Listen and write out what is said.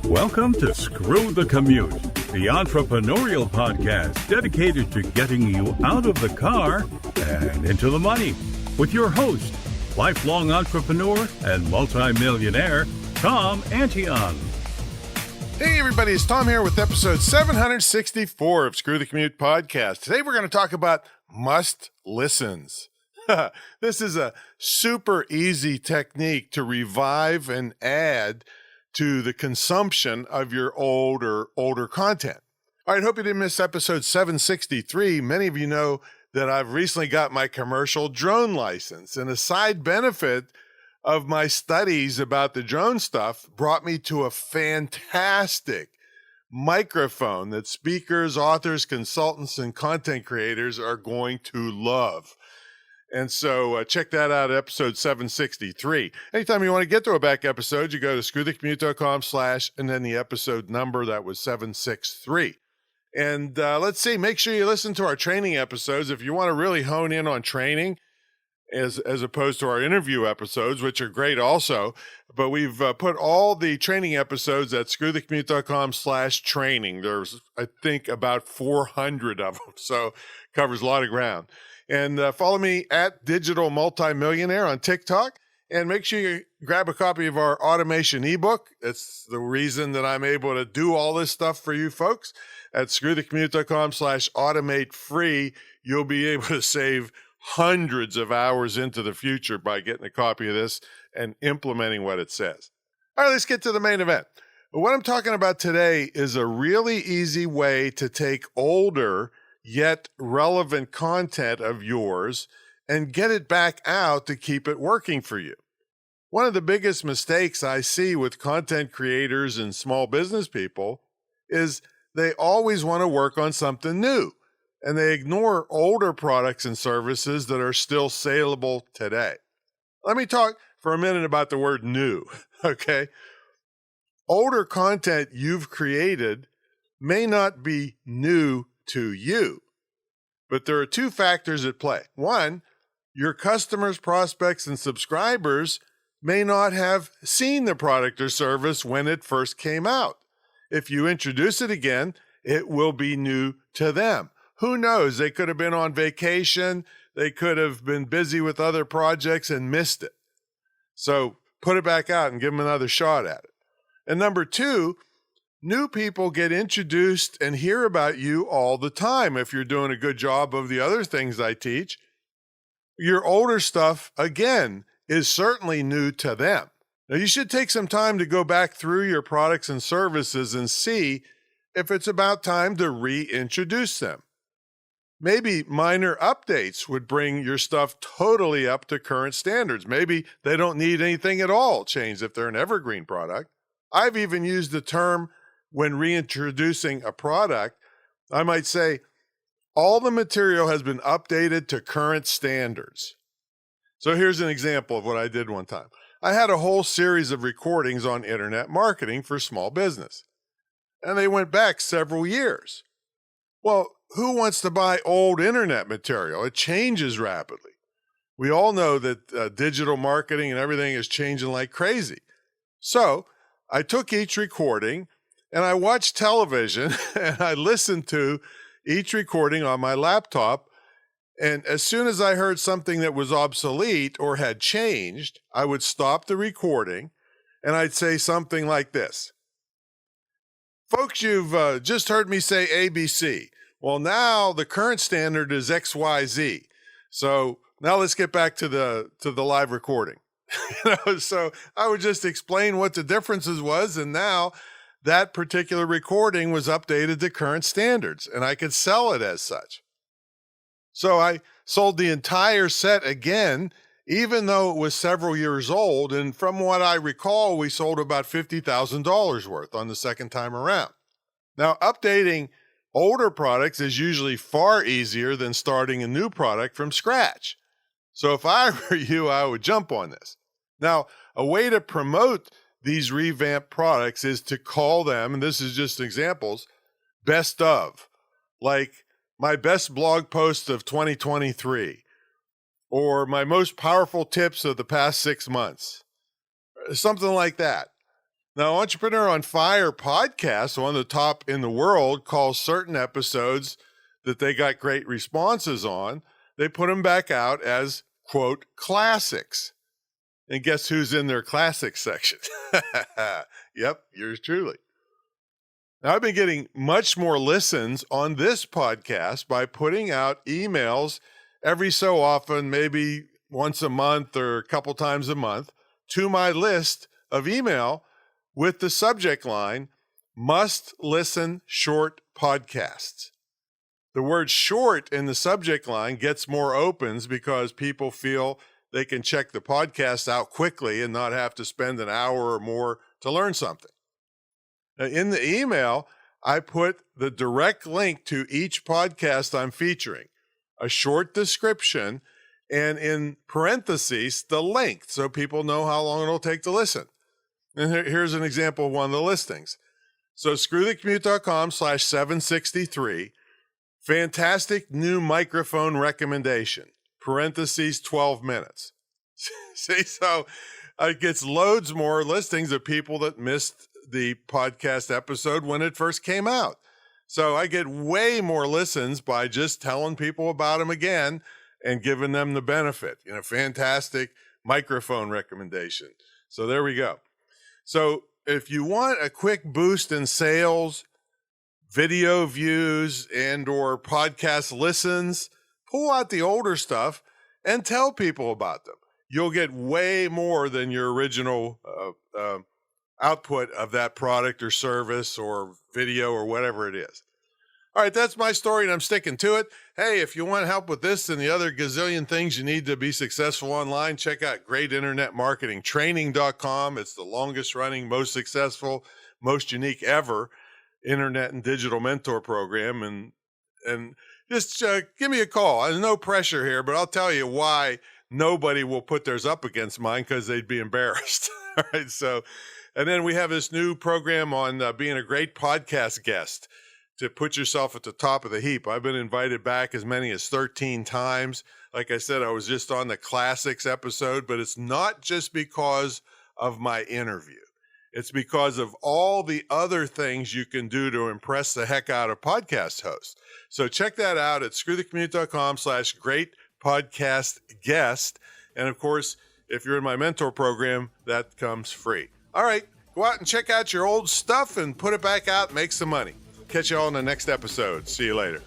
Welcome to Screw the Commute, the entrepreneurial podcast dedicated to getting you out of the car and into the money. With your host, lifelong entrepreneur and multimillionaire, Tom Antion. Hey everybody, it's Tom here with episode 764 of Screw the Commute podcast. Today we're going to talk about must listens. This is a super easy technique to revive and add to the consumption of your older content. All right, hope you didn't miss episode 763. Many of you know that I've recently got my commercial drone license, and a side benefit of my studies about the drone stuff brought me to a fantastic microphone that speakers, authors, consultants, and content creators are going to love. And so check that out at episode 763. Anytime you want to get to a back episode, you go to screwthecommute.com/ and then the episode number, that was 763. And let's see, make sure you listen to our training episodes if you want to really hone in on training as opposed to our interview episodes, which are great also. But we've put all the training episodes at screwthecommute.com/training. There's, I think, about 400 of them. So covers a lot of ground. And follow me at Digital Multimillionaire on TikTok. And make sure you grab a copy of our automation ebook. It's the reason that I'm able to do all this stuff for you folks. At screwthecommute.com/automate free, you'll be able to save hundreds of hours into the future by getting a copy of this and implementing what it says. All right, let's get to the main event. What I'm talking about today is a really easy way to take older yet relevant content of yours and get it back out to keep it working for you. One of the biggest mistakes I see with content creators and small business people is they always want to work on something new, and they ignore older products and services that are still saleable today. Let me talk for a minute about the word new, okay? Older content you've created may not be new to you, but there are two factors at play. One, your customers, prospects, and subscribers may not have seen the product or service when it first came out. If you introduce it again, it will be new to them. Who knows? They could have been on vacation. They could have been busy with other projects and missed it. So put it back out and give them another shot at it. And number two, new people get introduced and hear about you all the time. If you're doing a good job of the other things I teach, your older stuff, again, is certainly new to them. Now, you should take some time to go back through your products and services and see if it's about time to reintroduce them. Maybe minor updates would bring your stuff totally up to current standards. Maybe they don't need anything at all changed if they're an evergreen product. I've even used the term when reintroducing a product, I might say, all the material has been updated to current standards. So here's an example of what I did one time. I had a whole series of recordings on internet marketing for small business, and they went back several years. Well, who wants to buy old internet material? It changes rapidly. We all know that digital marketing and everything is changing like crazy. So I took each recording and I watched television and I listened to each recording on my laptop. And as soon as I heard something that was obsolete or had changed, I would stop the recording and I'd say something like this. Folks, you've just heard me say ABC. Well, now the current standard is XYZ. So now let's get back to the live recording. So I would just explain what the differences was, and now that particular recording was updated to current standards, and I could sell it as such. So I sold the entire set again, even though it was several years old, and from what I recall, we sold about $50,000 worth on the second time around. Now, updating older products is usually far easier than starting a new product from scratch. So if I were you, I would jump on this. Now, a way to promote these revamped products is to call them, and this is just examples, best of, like my best blog post of 2023, or my most powerful tips of the past 6 months, something like that. Now, Entrepreneur on Fire podcast, one of the top in the world, calls certain episodes that they got great responses on, they put them back out as, quote, classics. And guess who's in their classics section? Yep, yours truly. Now, I've been getting much more listens on this podcast by putting out emails every so often, maybe once a month or a couple times a month, to my list of email with the subject line, must listen short podcasts. The word short in the subject line gets more opens because people feel they can check the podcast out quickly and not have to spend an hour or more to learn something. Now, in the email, I put the direct link to each podcast I'm featuring, a short description, and in parentheses, the length so people know how long it'll take to listen. And here's an example of one of the listings. So screwthecommute.com/763, fantastic new microphone recommendation, parentheses, 12 minutes. See, so it gets loads more listings of people that missed the podcast episode when it first came out. So I get way more listens by just telling people about them again and giving them the benefit. Fantastic microphone recommendation. So there we go. So if you want a quick boost in sales, video views, and or podcast listens, pull out the older stuff and tell people about them. You'll get way more than your original output of that product or service or video or whatever it is. All right, that's my story, and I'm sticking to it. Hey, if you want help with this and the other gazillion things you need to be successful online, check out greatinternetmarketingtraining.com. It's the longest running, most successful, most unique ever internet and digital mentor program. And just give me a call. There's no pressure here, but I'll tell you why nobody will put theirs up against mine, because they'd be embarrassed. All right, so, and then we have this new program on being a great podcast guest to put yourself at the top of the heap. I've been invited back as many as 13 times. Like I said, I was just on the classics episode, but it's not just because of my interview. It's because of all the other things you can do to impress the heck out of podcast hosts. So check that out at screwthecommute.com/great-podcast-guest. And of course, if you're in my mentor program, that comes free. All right, go out and check out your old stuff and put it back out, make some money. Catch you all in the next episode. See you later.